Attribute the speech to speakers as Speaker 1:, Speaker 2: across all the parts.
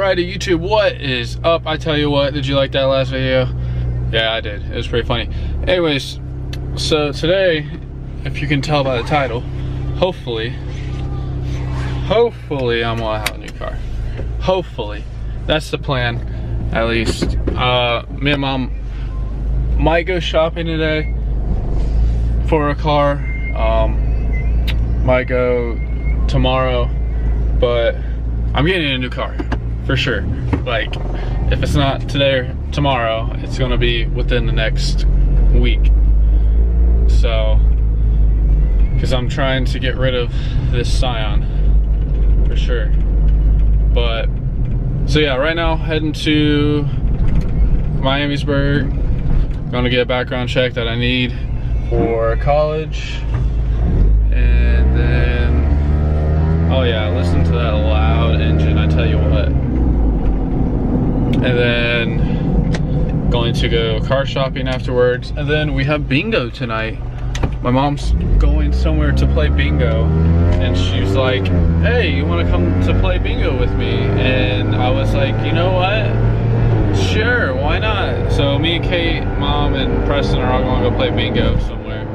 Speaker 1: Alrighty, YouTube, what is up? I tell you what, did you like that last video? Yeah, I did. It was pretty funny. Anyways, so today, if you can tell by the title, hopefully I'm gonna have a new car. Hopefully. That's the plan, at least. Me and Mom might go shopping today for a car. Might go tomorrow, but I'm getting a new car for sure. Like, if it's not today or tomorrow, it's gonna be within the next week. So, because I'm trying to get rid of this Scion for sure. But so yeah, right now heading to Miamisburg. Gonna get a background check that I need for college, and then, oh yeah, listen to that loud engine, I tell you what. And then going to go car shopping afterwards, and then we have bingo tonight. My mom's going somewhere to play bingo, and she's like, hey, you want to come to play bingo with me? And I was like, you know what, sure, why not? So me and Kate, Mom, and Preston are all going to go play bingo somewhere.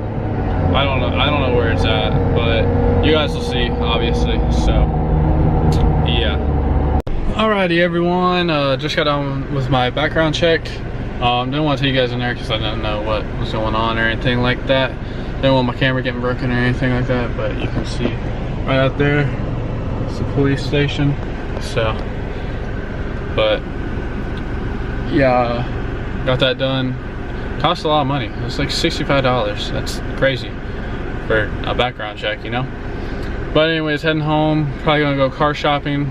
Speaker 1: I don't know where it's at, but you guys will see, obviously. So yeah. Alrighty, everyone, just got done with my background check. Didn't want to take you guys in there because I didn't know what was going on or anything like that. Didn't want my camera getting broken or anything like that, but you can see right out there, it's the police station. So, but yeah, got that done. Cost a lot of money. It was like $65. That's crazy for a background check, you know? But anyways, heading home, probably gonna go car shopping.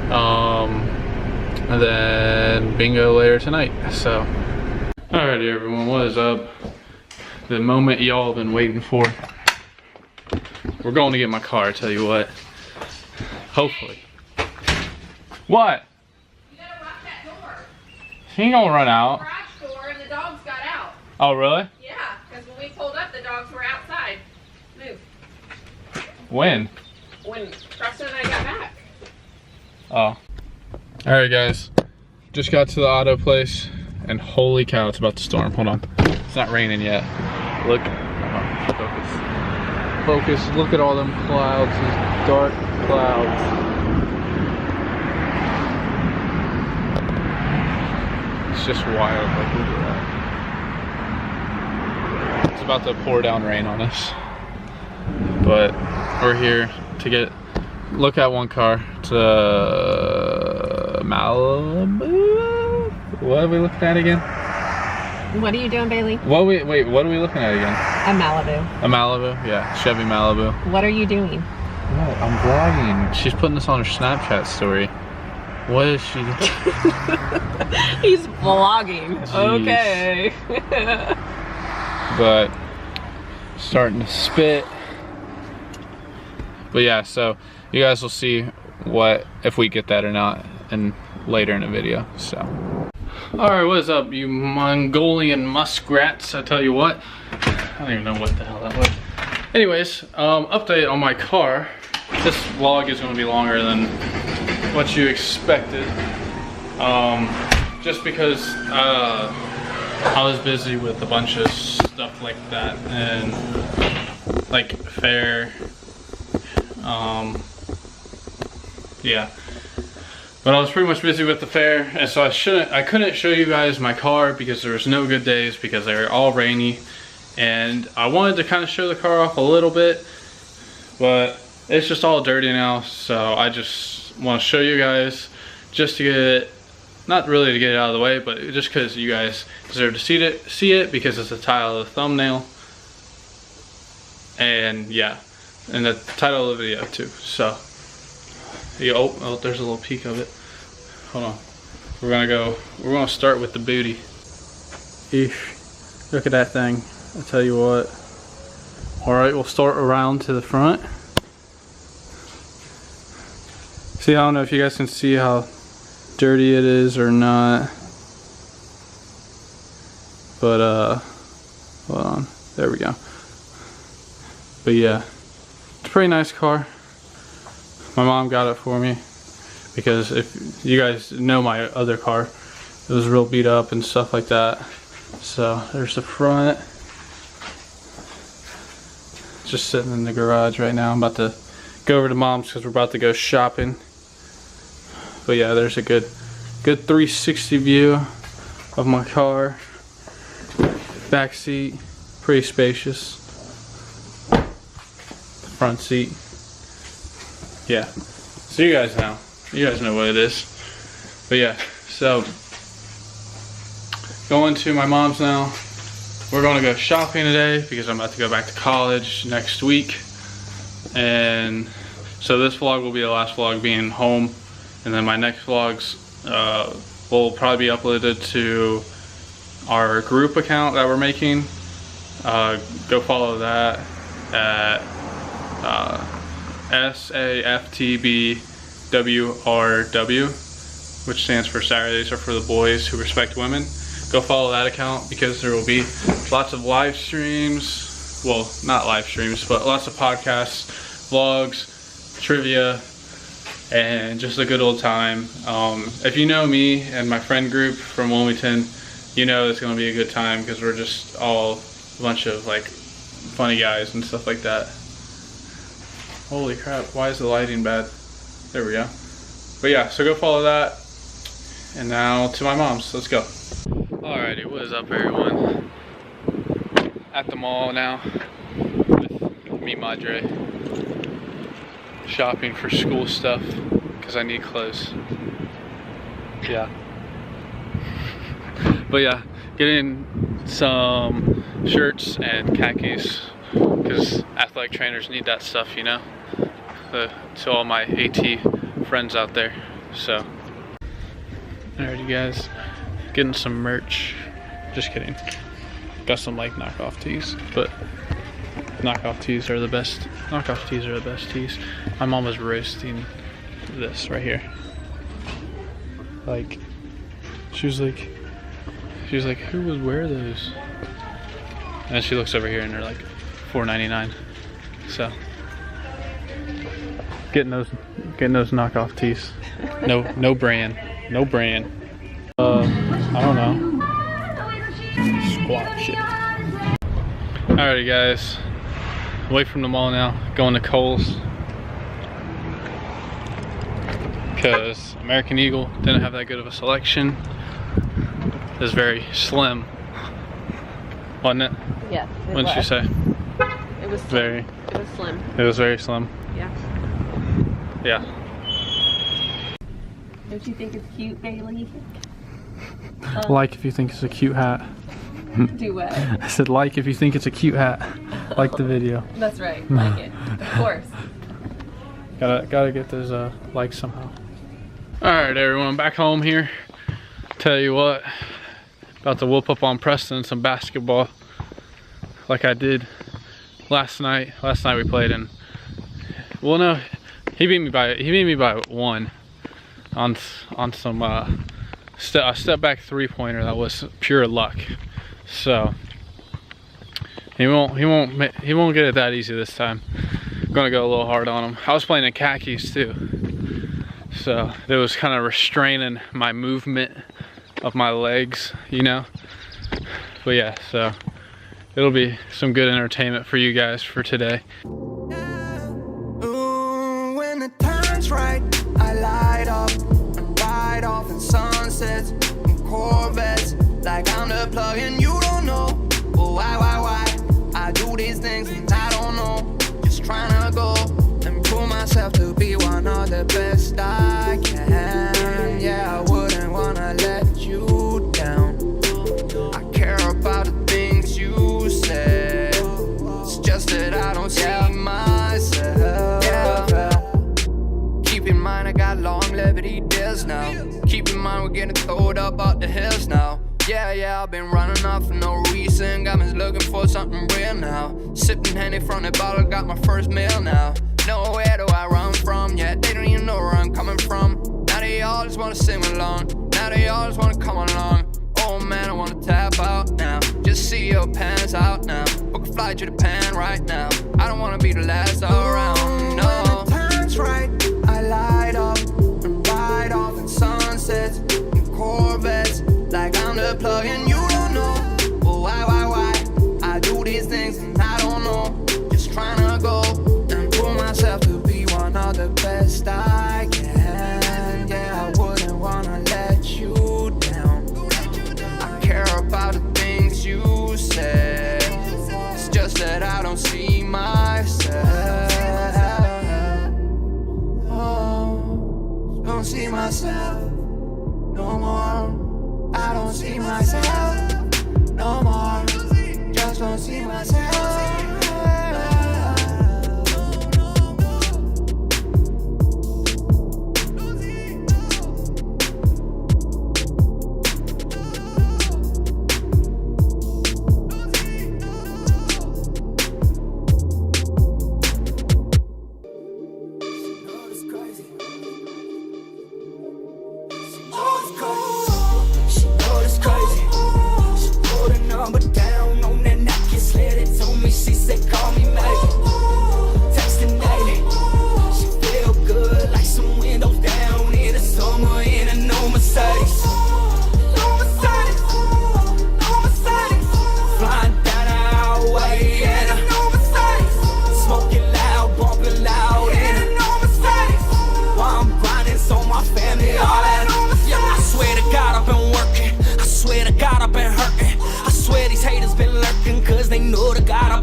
Speaker 1: And then bingo later tonight. So, alrighty, everyone, what is up? The moment y'all have been waiting for. We're going to get my car, I tell you what. Hopefully. What?
Speaker 2: You gotta lock that door.
Speaker 1: She ain't gonna run out.
Speaker 2: Garage door, and the dogs got out.
Speaker 1: Oh, really?
Speaker 2: Yeah, because when we pulled up, the dogs were outside. Move.
Speaker 1: When?
Speaker 2: When Preston and I got back.
Speaker 1: Oh. Alright, guys. Just got to the auto place, and holy cow, it's about to storm. Hold on. It's not raining yet. Look. Focus. Focus. Look at all them clouds, these dark clouds. It's just wild. Like, look at that. It's about to pour down rain on us. But we're here to look at one car. It's a Malibu. What are we looking at again?
Speaker 3: What are you doing, Bailey?
Speaker 1: Wait, what are we looking at again?
Speaker 3: A Malibu.
Speaker 1: A Malibu? Yeah, Chevy Malibu.
Speaker 3: What are you doing?
Speaker 1: No, I'm vlogging. She's putting this on her Snapchat story. What is she doing?
Speaker 3: He's vlogging.
Speaker 1: Jeez.
Speaker 3: Okay.
Speaker 1: But starting to spit. But yeah, so you guys will see if we get that or not, and later in the video. So, all right, what is up, you Mongolian muskrats? I tell you what, I don't even know what the hell that was. Anyways, update on my car. This vlog is going to be longer than what you expected, just because I was busy with a bunch of stuff like that, and like fair. Yeah, but I was pretty much busy with the fair, and so I couldn't show you guys my car because there was no good days because they were all rainy, and I wanted to kind of show the car off a little bit, but it's just all dirty now. So I just want to show you guys, just to get it, not really to get it out of the way, but just because you guys deserve to see it because it's the title of the thumbnail, and yeah, and the title of the video too. So yeah, oh, there's a little peek of it. Hold on. We're gonna start with the booty. Eesh. Look at that thing. I tell you what. Alright, we'll start around to the front. See, I don't know if you guys can see how dirty it is or not. But hold on. There we go. But yeah, it's a pretty nice car. My mom got it for me. because if you guys know my other car, it was real beat up and stuff like that. So there's the front. Just sitting in the garage right now. I'm about to go over to Mom's because we're about to go shopping. But yeah, there's a good 360 view of my car. Back seat, pretty spacious. The front seat. Yeah. So you guys know what it is. But yeah, so going to my mom's now. We're going to go shopping today because I'm about to go back to college next week. And so this vlog will be the last vlog being home. And then my next vlogs will probably be uploaded to our group account that we're making. Go follow that at SAFTBWRW, which stands for Saturdays Are for the Boys Who Respect Women. Go follow that account because there will be lots of live streams. Well, not live streams, but lots of podcasts, vlogs, trivia, and just a good old time. If you know me and my friend group from Wilmington, you know it's going to be a good time because we're just all a bunch of like funny guys and stuff like that. Holy crap, why is the lighting bad? There we go. But yeah, so go follow that. And now to my mom's, let's go. Alrighty, what is up everyone? At the mall now with me, Madre. Shopping for school stuff because I need clothes. Yeah. But yeah, getting some shirts and khakis because athletic trainers need that stuff, you know, to all my AT friends out there. So alrighty guys, getting some merch. Just kidding, got some like knockoff tees, but knockoff tees are the best. Knockoff tees are the best tees. My mom was roasting this right here. Like, she was like, who would wear those? And she looks over here and they're like $4.99. So getting those knockoff tees. No brand. I don't know. Squat shit. Alrighty guys, away from the mall now, going to Kohl's because American Eagle didn't have that good of a selection. It was very slim, wasn't it?
Speaker 3: Yes.
Speaker 1: What did you say?
Speaker 3: It was
Speaker 1: very.
Speaker 3: It was slim.
Speaker 1: It was very slim.
Speaker 3: Yeah.
Speaker 1: Yeah.
Speaker 3: Don't you think it's cute, Bailey?
Speaker 1: Like if you think it's a cute hat.
Speaker 3: Do what?
Speaker 1: I said like if you think it's a cute hat. Like the video.
Speaker 3: That's right. Like it. Of course.
Speaker 1: Gotta get those likes somehow. Alright everyone, back home here. Tell you what, about to whoop up on Preston some basketball like I did last night. Last night we played and, well no, he beat me by 1 on some a step back 3-pointer that was pure luck. So he won't get it that easy this time. I'm gonna go a little hard on him. I was playing in khakis too, so it was kind of restraining my movement of my legs, you know. But yeah, so it'll be some good entertainment for you guys for today.
Speaker 4: Ooh, when the time's right, I light up and ride off in sunsets and Corvettes like I'm the plug and you don't know. Well, why I do these things and I don't know. Just trying to go and prove myself to be one of the best I can. Yeah, I wouldn't wanna let you down. I care about the things you said. It's just that I don't see myself. Keep in mind I got longevity days now. Keep in mind we're getting throwed up the hills now. Yeah, I've been running off for no reason. Got me looking for something real now. Sipping Henny from the bottle, got my first meal now. Nowhere do I run from, yeah, they don't even know where I'm coming from. Now they all just wanna sing along. Now they all just wanna come along. Oh man, I wanna tap out now. Just see your pants out now. Book a flight to Japan right now. I don't wanna be the last around, no. When the time's right, I light up and ride myself no more. I don't see myself no more. Just don't see myself.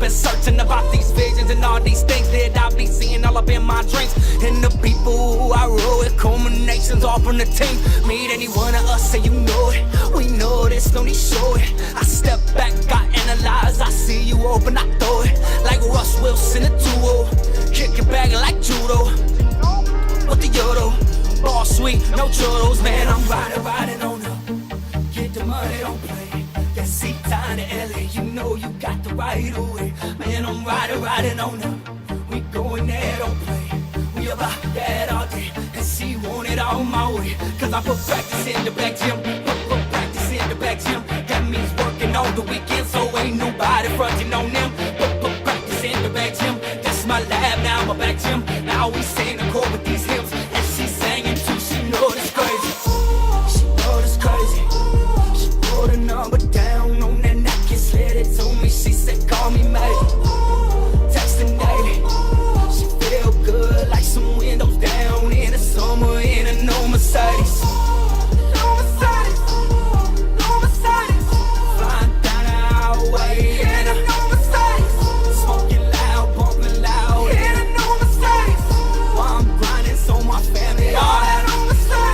Speaker 5: Searching about these visions and all these things that I be seeing all up in my dreams. And the people who I roll with, culminations all from the team. Meet any one of us, say you know it. We know this, don't need show it. I step back, I analyze, I see you open, I throw it. Like Russ Wilson, a 2-0. Kick it back like judo. What the yodo? Ball sweet, no churros, man. I'm riding on up. Get the money, don't play. That seat time to LA, you know you got the right away. Man, I'm riding on up. We going there, don't play. We about that all day. And she want it all my way. Cause I put practice in the back gym. Put practice in the back gym. That means working on the weekend, so ain't nobody fronting on them. Put practice in the back gym. That's my lab, now my back gym. Now we sing the chord with these hymns. And she singing too, she know this crazy. She know this crazy. She put a number down on that napkin, slid it to me. She said, call me maybe. Texting daily. She feel good like some windows down in the summer in a new Mercedes. No Mercedes. No Mercedes. Flying down the highway in a new Mercedes. Smoking loud, bumping loud in a new Mercedes. While I'm grinding so my family all that.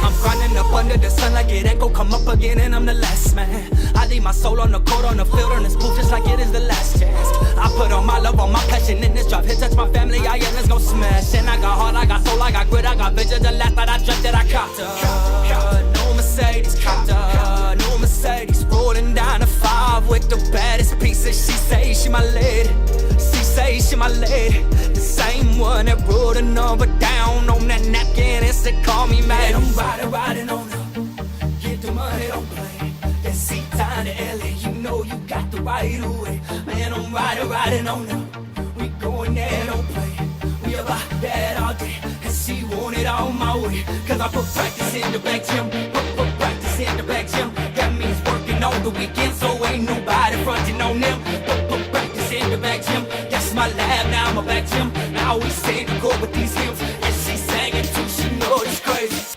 Speaker 5: I'm grinding up under the sun like it ain't gon' come up again, and I'm the last man. I leave my soul on the court, on the field, on this booth, just like it is the last chance. I put all my love, all my passion in this drop. Hit touch my family, I am, let's go smash. And I got heart, I got soul, I got grit, I got vision. The last night I dreamt that I copped her. No Mercedes, copped her. No Mercedes, rolling down the 5 with the baddest pieces. She say she my lady. She say she my lady. The same one that wrote a number down on that napkin and said, call me man. I'm riding on her. Get the money, don't play. That seat time to LA, you know you got the right away. Man, I'm riding on her. We going there, don't play. We about that all day. And she want it all my way. Cause I put practice in the back gym. Put practice in the back gym. That means working on the weekend, so ain't nobody fronting on them. Put practice in the back gym. That's my lab, now my back gym. Now we sing the chord with these hymns. And she sang it too, she know it's crazy.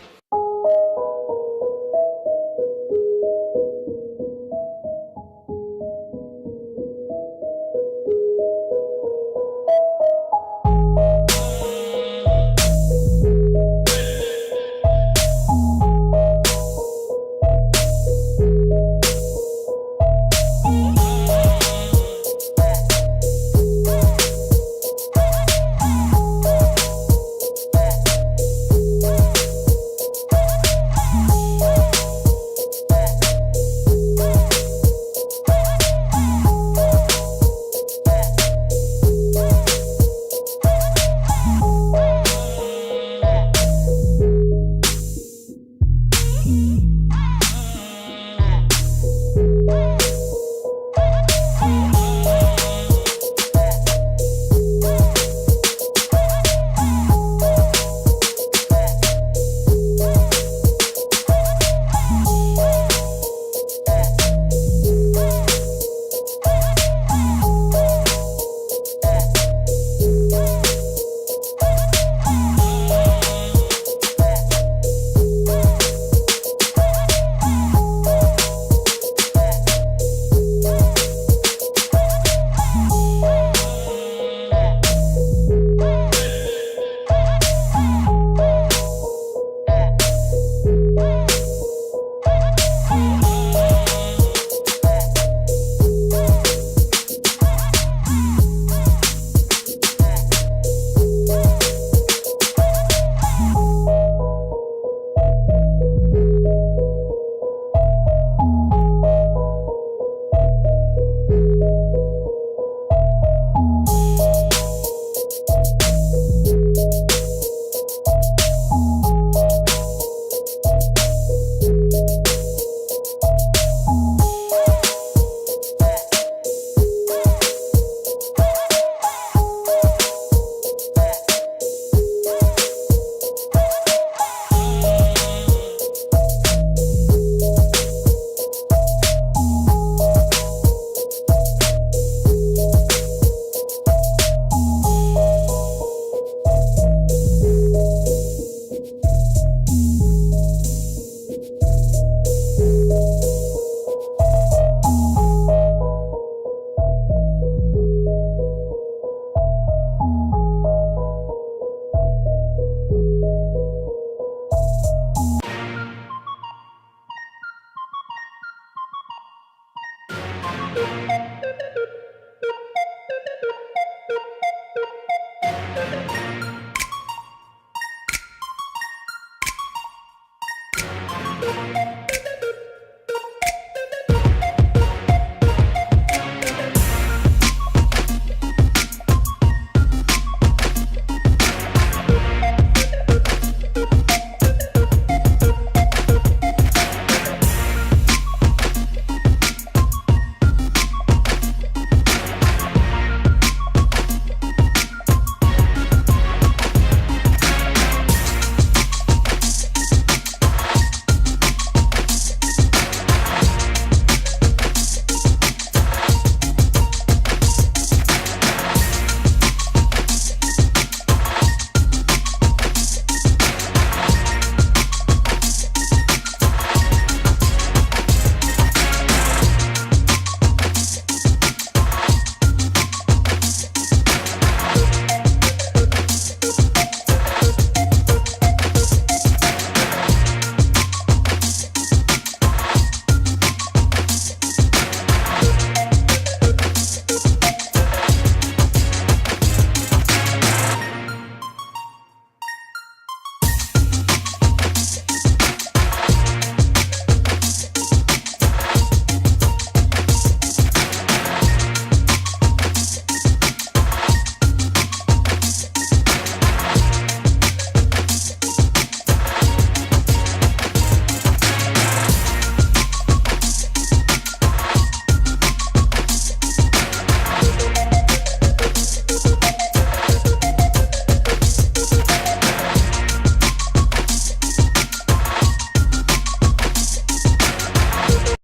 Speaker 1: Bye.